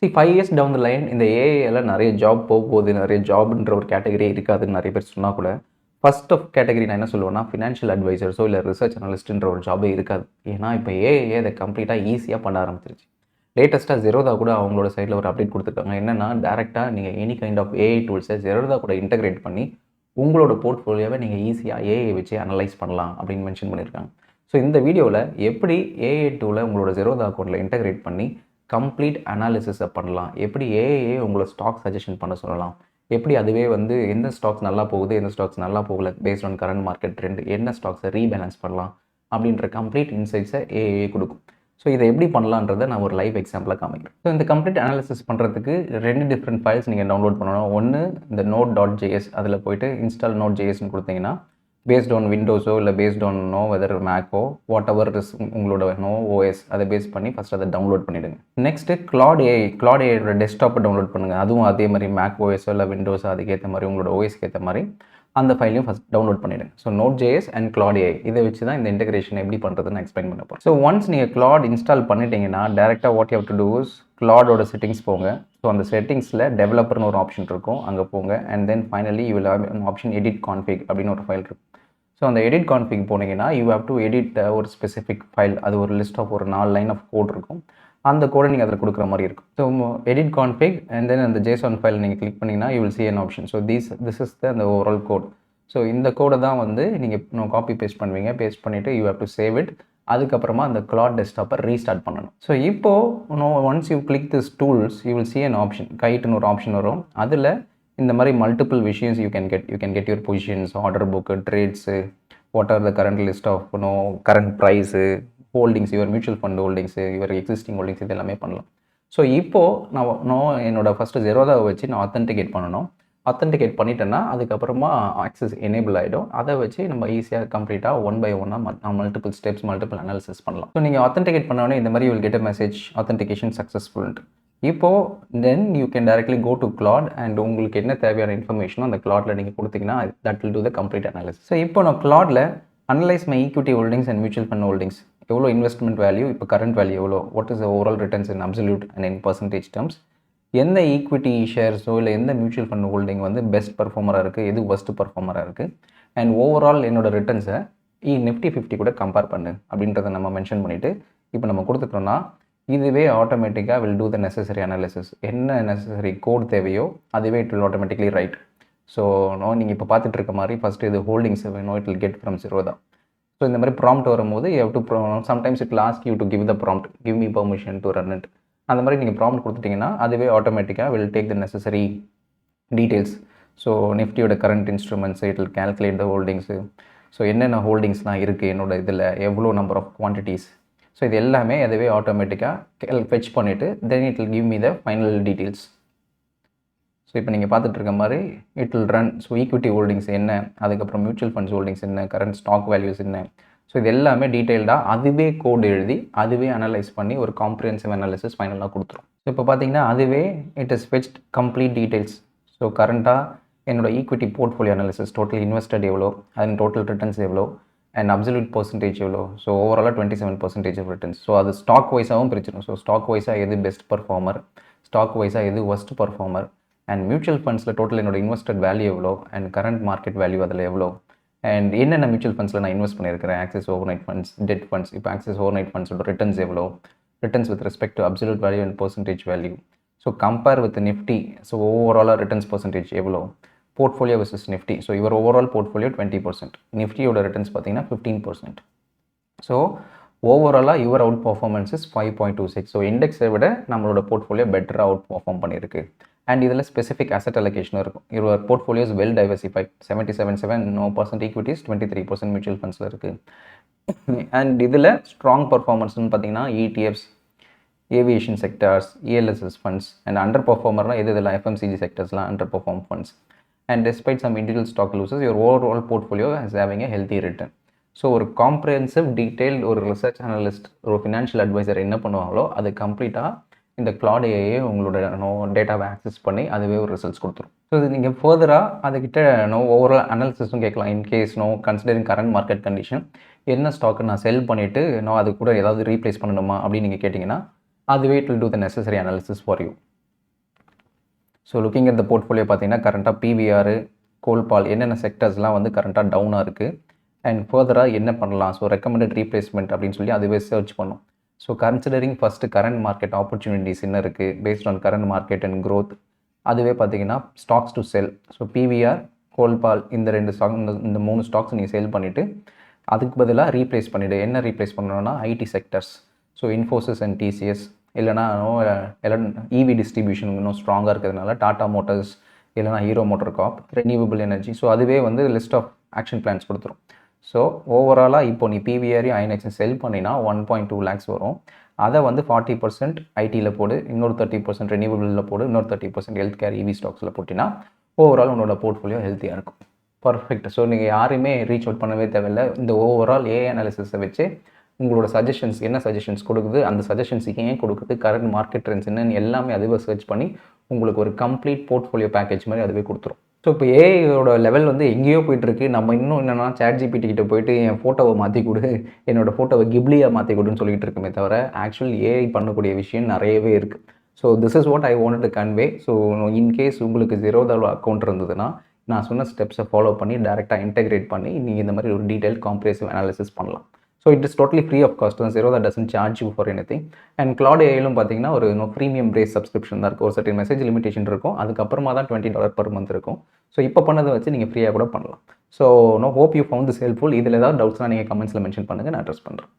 5 years down the line இந்த ஏஐல நிறைய job போகுது, நிறைய ஜாப்ன்ற ஒரு கேட்டகரியே இருக்காதுன்னு நிறைய பேர் சொன்னா கூட, ஃபர்ஸ்ட் ஆஃப் கேட்டகரி நான் என்ன சொல்லுவேன்னா, ஃபினான்ஷியல் அட்வைசர்ஸோ இல்ல ரிசர்ச் அனலிஸ்ட்ன்ற ஒரு ஜாபே இருக்காது. ஏன்னா, இப்ப ஏஐயே அத கம்ப்ளீட்டா ஈஸியா பண்ண ஆரம்பிச்சிருச்சு. லேட்டஸ்ட்டா Zerodha கூட அவங்களோட சைட்ல ஒரு அப்டேட் குடுத்துருக்காங்க. என்னன்னா, டைரக்ட்டா நீங்க எனி கைண்ட் ஆஃப் ஏஐ டூல்ஸ Zerodha கூட இன்டகிரேட் பண்ணி, உங்களோட போர்ட்ஃபோலியோவ நீங்க ஈஸியா ஏஐ வச்சு அனலைஸ் பண்ணலாம் அப்படின்னு மென்ஷன் பண்ணியிருக்காங்க. ஸோ இந்த வீடியோல எப்படி ஏஐ டூல உங்களோட Zerodha அக்கவுண்ட்ல இன்டகிரேட் பண்ணி கம்ப்ளீட் அனாலிசிஸ பண்ணலாம். எப்படி ஏஐயே உங்கள ஸ்டாக் சஜஷன் பண்ண சொல்லலாம். எப்படி அதுவே வந்து எந்த ஸ்டாக்ஸ் நல்லா போகுது, எந்த ஸ்டாக்ஸ் நல்லா போகல paste on current market trend, என்ன ஸ்டாக்ஸை ரீபேலன்ஸ் பண்ணலாம் அப்படின்ற கம்ப்ளீட் இன்சைட்ஸை ஏஐயே கொடுக்கும். ஸோ இதை எப்படி பண்ணலான்றதை நான் ஒரு லைவ் எக்ஸாம்பிளாக காமிக்கிறேன். ஸோ இந்த கம்ப்ளீட் அனாலிசிஸ் பண்ணுறதுக்கு 2 டிஃப்ரெண்ட் ஃபைல்ஸ் நீங்கள் டவுன்லோட் பண்ணணும். ஒன்று இந்த node.js அதில் போயிட்டு இன்ஸ்டால் node.jsன்னு கொடுத்தீங்கன்னா பேஸ்ட் ஆன் விண்டோஸோ இல்லை பேஸ்ட் ஆன் வெதர் மேக்கோ வாட் எவர் இஸ் உங்களோட ஓஎஸ் அதை பேஸ் பண்ணி ஃபஸ்ட் அதை டவுன்லோட் பண்ணிவிடுங்க. நெக்ஸ்ட்டு கிளாட் ஏஐயோட டெஸ்க்டாப்பை டவுன்லோட் பண்ணுங்கள். அதுவும் அதே மாதிரி மேக் ஓஎஸோ இல்லை விண்டோஸோ அதுக்கேற்ற மாதிரி உங்களோட ஓஎஸ்க்கு ஏற்ற மாதிரி அந்த ஃபைலையும் ஃபஸ்ட் டவுன்லோட் பண்ணிவிடுங்க. So Node.js and Claude AI இதை வச்சு தான் இந்த இன்டெகிரேஷன் எப்படி பண்ணுறதுன்னு எக்ஸ்பிளைன் பண்ண போகிறேன். ஸோ ஒன்ஸ் நீங்கள் Claude இன்ஸ்டால் பண்ணிட்டீங்கன்னா டேரெக்டாக what you have to do is Claudeோட செட்டிங்ஸ் போங்க. ஸோ அந்த செட்டிங்ஸில் டெவலப்பர்னு ஒரு ஆப்ஷன் இருக்கும், அங்கே போங்க. And then finally you will have an option edit config அப்படின்னு ஒரு ஃபைல் இருக்கும். ஸோ அந்த எடிட் கான்ஃபிக் போனீங்கன்னா யூ ஹேவ் டு எடிட் ஒரு ஸ்பெசிஃபிக் ஃபைல். அது ஒரு லிஸ்ட் ஆஃப் ஒரு 4 லைன் ஆஃப் கோட் இருக்கும். அந்த கோடை நீங்கள் அதில் கொடுக்குற மாதிரி இருக்கும். So edit config and then அந்த JSON ஃபைல் நீங்கள் கிளிக் பண்ணிங்கன்னா you will see an option. So this is அந்த ஓவரால் கோட். ஸோ இந்த கோடை தான் வந்து நீங்கள் காப்பி பேஸ்ட் பண்ணுவீங்க. பேஸ்ட் பண்ணிவிட்டு you have to save it. அதுக்கப்புறமா அந்த Claude டெஸ்க்டாப்பை ரீஸ்டார்ட் பண்ணணும். ஸோ இப்போது once you click this tools you will see an option. கைட்டுன்னு ஒரு ஆப்ஷன் வரும். அதில் இந்த மாதிரி மல்டிபிள் விஷயம்ஸ் you can get your positions, order book, trades, what are the current list of current price, holdings, your mutual fund holdings, your existing holdings இது எல்லாமே பண்ணலாம். ஸோ இப்போது நான் என்னோட ஃபஸ்ட்டு Zerodha வச்சு நான் ஆத்தென்டிகேட் பண்ணணும். ஆத்தென்டிகேட் பண்ணிட்டேன்னா அதுக்கப்புறமா ஆக்சஸ் எனேபிள் ஆகிடும். அதை வச்சு நம்ம ஈஸியாக கம்ப்ளீட்டாக ஒன் பை ஒன்னாக மல்டிபிள் ஸ்டெப்ஸ் மல்டிபிள் அனாலிசிஸ் பண்ணலாம். ஸோ நீங்கள் ஆத்தென்டிகேட் பண்ணோடனே இந்த மாதிரி you will get a message authentication சக்ஸஸ்ஃபுல்ன்ட்டு. இப்போது then you can directly go to Claude and உங்களுக்கு என்ன தேவையான இன்ஃபர்மேஷனோ அந்த Claudeல நீங்கள் கொடுத்தீங்கன்னா that will do the complete analysis. So இப்போ நான் Claudeல analyse my equity holdings and mutual fund holdings, எவ்வளோ இன்வெஸ்ட்மெண்ட் வேல்யூ, இப்போ கரண்ட் வேல்யூ எவ்வளோ, what is overall returns in absolute and in percentage terms, எந்த ஈக்விட்டி ஷேர்ஸோ இல்லை எந்த மியூச்சுவல் ஃபண்ட் ஹோல்டிங் வந்து பெஸ்ட் பர்ஃபார்மராக இருக்குது, எது ஒஸ்ட் பர்ஃபார்மராக இருக்குது, அண்ட் ஓவரால் என்னோட ரிட்டர்ன்ஸை Nifty 50 கூட கம்பேர் பண்ணு அப்படின்றத நம்ம மென்ஷன் பண்ணிவிட்டு இப்போ நம்ம கொடுத்துட்டோம்னா இதுவே ஆட்டோமேட்டிக்காக will do the necessary analysis. என்ன நெசசரி கோட் தேவையோ அதுவே it will automatically write. So நீங்கள் இப்போ பார்த்துட்டு இருக்க மாதிரி ஃபஸ்ட்டு இது ஹோல்டிங்ஸ் வேணும், it will get from Zerodha. So இந்த மாதிரி ப்ராம்ப்ட் வரும்போது you have to sometimes it last you to give the prompt, give me permission to run it. அந்த மாதிரி நீங்கள் ப்ராம்ப்ட் கொடுத்துட்டிங்கன்னா அதுவே ஆட்டோமேட்டிக்காக will take the necessary details. So நிஃப்டியோட current instruments, it will calculate the holdings. So என்னென்ன ஹோல்டிங்ஸ்லாம் இருக்குது என்னோட இதில், எவ்வளோ நம்பர் ஆஃப் குவான்டிட்டிஸ், ஸோ இது எல்லாமே அதுவே ஆட்டோமேட்டிக்காக ஃபெச் பண்ணிவிட்டு then it will give me the final details. So இப்போ நீங்கள் பார்த்துட்டு இருக்க மாதிரி it will run. So equity holdings என்ன, அதுக்கப்புறம் மியூச்சுவல் ஃபண்ட்ஸ் ஹோல்டிங்ஸ் என்ன, கரண்ட் ஸ்டாக் வேல்யூஸ் என்ன, ஸோ இது எல்லாமே டீட்டெயில்டாக அதுவே கோட் எழுதி அதுவே அனலைஸ் பண்ணி ஒரு காம்ப்ரிஹென்சிவ் அனாலிசிஸ் ஃபைனலாக கொடுத்துரும். ஸோ இப்போ பார்த்தீங்கன்னா அதுவே it is fetched complete details. So கரண்ட்டாக என்னோட equity portfolio analysis, total invested எவ்வளோ, அதன் டோட்டல் ரிட்டர்ன்ஸ் எவ்வளோ, அண்ட் அப்சல்யூட் பர்சன்டேஜ் எவ்வளோ, ஸோ ஓவராலாக 27% ஆஃப் ரிட்டர்ன்ஸ். ஸோ அது ஸ்டாக் வைஸாகவும் பிரிச்சிடும். ஸோ ஸ்டாக் வைஸாக எது பெஸ்ட் பர்ஃபார்மர், ஸ்டாக் வைஸாக எது ஒஸ்ட் பர்ஃபார்மர், அண்ட் மியூச்சுவல் ஃபண்ட்ஸில் டோட்டல் என்னோட இன்வெஸ்டட் வேல்யூ எவ்வளோ, அண்ட் கரண்ட் மார்க்கெட் வேல்யூ அதில் எவ்வளோ, அண்ட் என்னென்ன மியூச்சுவல் ஃபண்ட்ஸில் நான் இன்வெஸ்ட் பண்ணியிருக்கிறேன், Axis overnight funds, debt funds. இப்போ ஆக்சிஸ் ஓவர்நைட் ஃபண்ட்ஸோட ரிட்டர்ன்ஸ் எவ்வளோ, returns with respect to absolute value and percentage value. So compare with Nifty, so ஓவராலாக ரிட்டர்ன்ஸ் பர்சன்டேஜ் எவ்வளோ, போர்ட்ஃபோலியோ வர்சஸ் நிஃப்டி. ஸோ இவர் ஓவரால் போர்ட்ஃபோலியோ 20%, நிஃப்டியோட ரிட்டர்ன்ஸ் பார்த்தீங்கன்னா 15%. ஸோ ஓவராலாக your outperformance is 5.26. So இண்டெக்ஸை விட நம்மளோட போர்ட்ஃபோலியோ பெட்டராக அவுட் பர்ஃபார்ம் பண்ணியிருக்கு. அண்ட் இதில் ஸ்பெசிஃபிக் அசெட் அலோகேஷனும் இருக்கும். Your portfolio is well diversified. 77% equities, 23% mutual ஃபண்ட்ஸில் இருக்குது. அண்ட் இதில் ஸ்ட்ராங் பர்ஃபார்மன்ஸ்னு பார்த்தீங்கன்னா ETFs, aviation sectors, ELSS funds. And அண்டர் பர்ஃபார்மர்லாம் இதெல்லாம் FMCG செக்டர்ஸ்லாம் underperform funds. And despite some individual stock losses, your overall portfolio is having a healthy return. So ஒரு comprehensive detail ஒரு ரிசர்ச் அனலிஸ்ட், ஒரு ஃபினான்ஷியல் அட்வைசர் என்ன பண்ணுவாங்களோ அது கம்ப்ளீட்டாக இந்த Claude AI உங்களோட டேட்டாவை ஆக்சஸ் பண்ணி அதுவே ஒரு ரிசல்ட்ஸ் கொடுத்துரும். ஸோ இது நீங்கள் ஃபர்தராக அதுக்கிட்ட ஓவரால் அனாலிசிஸும் கேட்கலாம். In case considering current market condition, என்ன ஸ்டாக்கை நான் செல் பண்ணிவிட்டு அது கூட ஏதாவது ரீப்ளேஸ் பண்ணணுமா அப்படின்னு நீங்கள் கேட்டிங்கன்னா அதுவே it will do the necessary analysis for you. So looking at the portfolio பார்த்தீங்கன்னா கரண்ட்டாக பிவிஆர், கோல்பால் என்னென்ன செக்டர்ஸ்லாம் வந்து கரண்ட்டாக டவுனாக இருக்குது அண்ட் ஃபர்தராக என்ன பண்ணலாம். ஸோ ரெக்கமெண்டட் ரீப்ளேஸ்மெண்ட் அப்படின்னு சொல்லி அதுவே சர்ச் பண்ணும். So considering first current market opportunities என்ன இருக்குது based on current market and growth. அதுவே பார்த்தீங்கன்னா stocks to sell. So PVR, கோல்பால் இந்த 2 ஸ்டாக் இந்த 3 ஸ்டாக்ஸ் நீங்கள் சேல் பண்ணிவிட்டு அதுக்கு பதிலாக ரீப்ளேஸ் பண்ணிவிடு. என்ன ரீப்ளேஸ் பண்ணணும்னா IT sectors. So Infosys and TCS இல்லைனா எல்லாம் இவி டிஸ்ட்ரிபியூஷன் இன்னும் ஸ்ட்ராங்காக இருக்கிறதுனால டாடா மோட்டார்ஸ் இல்லைனா Hero MotoCorp, renewable energy. So அதுவே வந்து லிஸ்ட் ஆஃப் ஆக்ஷன் பிளான்ஸ் கொடுத்துரும். ஸோ ஓவராலாக இப்போ நீ பிவிஆரையும் ஐஎன்எக்ஸையும் செல் பண்ணினா 1.2 lakhs வரும். அதை வந்து 40% ஐடியில் போடு, இன்னொரு 30% ரெனியூவபிளில் போடு, இன்னொரு 30% ஹெல்த் கேர் இவி ஸ்டாக்ஸில் போட்டினா ஓவரால் உன்னோட போர்ட்ஃபோலியோ ஹெல்த்தியாக இருக்கும். பர்ஃபெக்ட். ஸோ நீங்கள் யாரையுமே ரீச் அவுட் பண்ணவே தேவையில்லை. இந்த ஓவரால் ஏஐ அனாலிசிஸை வச்சு உங்களோட சஜஷன்ஸ் என்ன சஜஷன்ஸ் கொடுக்குது, அந்த சஜஷன்ஸுக்கு ஏன் கொடுக்குது, கரண்ட் மார்க்கெட் ட்ரெண்ட்ஸ் என்னன்னு எல்லாமே அதுவே சர்ச் பண்ணி உங்களுக்கு ஒரு கம்ப்ளீட் போர்ட்ஃபோலியோ பேக்கேஜ் மாதிரி அதுவே கொடுத்துரும். ஸோ இப்போ ஏஐயோட லெவல் வந்து எங்கேயோ போயிட்டுருக்கு. நம்ம இன்னும் என்னென்னா ChatGPT கிட்ட போயிட்டு என் ஃபோட்டோவை மாற்றி கொடு, என்னோடய ஃபோட்டோவை கிப்லியாக மாற்றி கொடுன்னு சொல்லிட்டு இருக்கோமே தவிர ஆக்சுவல் ஏஐ பண்ணக்கூடிய விஷயம் நிறையவே இருக்குது. So this is what I wanted to convey. So in case உங்களுக்கு Zerodha அக்கௌண்ட் இருந்ததுன்னா நான் சொன்ன ஸ்டெப்ஸை ஃபாலோ பண்ணி டேரெக்டாக இன்டெகிரேட் பண்ணி நீங்கள் இந்த மாதிரி ஒரு டீட்டெயில் காம்ப்ரிஹென்சிவ் அனாலிசிஸ் பண்ணலாம். So it is totally free of cost. Zerodha doesn't charge you for anything. And Claude AIலும் பார்த்தீங்கன்னா ஒரு ப்ரீமியம் பேஸ் சப்ஸ்கிரிப்ஷன் தான் இருக்குது. ஒரு சர்டன் மெசேஜ் லிமிடேஷன் இருக்கும். அதுக்கப்புறமா தான் $20 per month இருக்கும். ஸோ இப்போ பண்ணதை வச்சு நீங்கள் ஃப்ரீயாக கூட பண்ணலாம். So hope you found this helpful. இதில் ஏதாவது டவுட்ஸ்னால் நீங்கள் கமெண்ட்ஸில் மென்ஷன் பண்ணுங்கள், நான் அட்ரஸ் பண்ணுறேன்.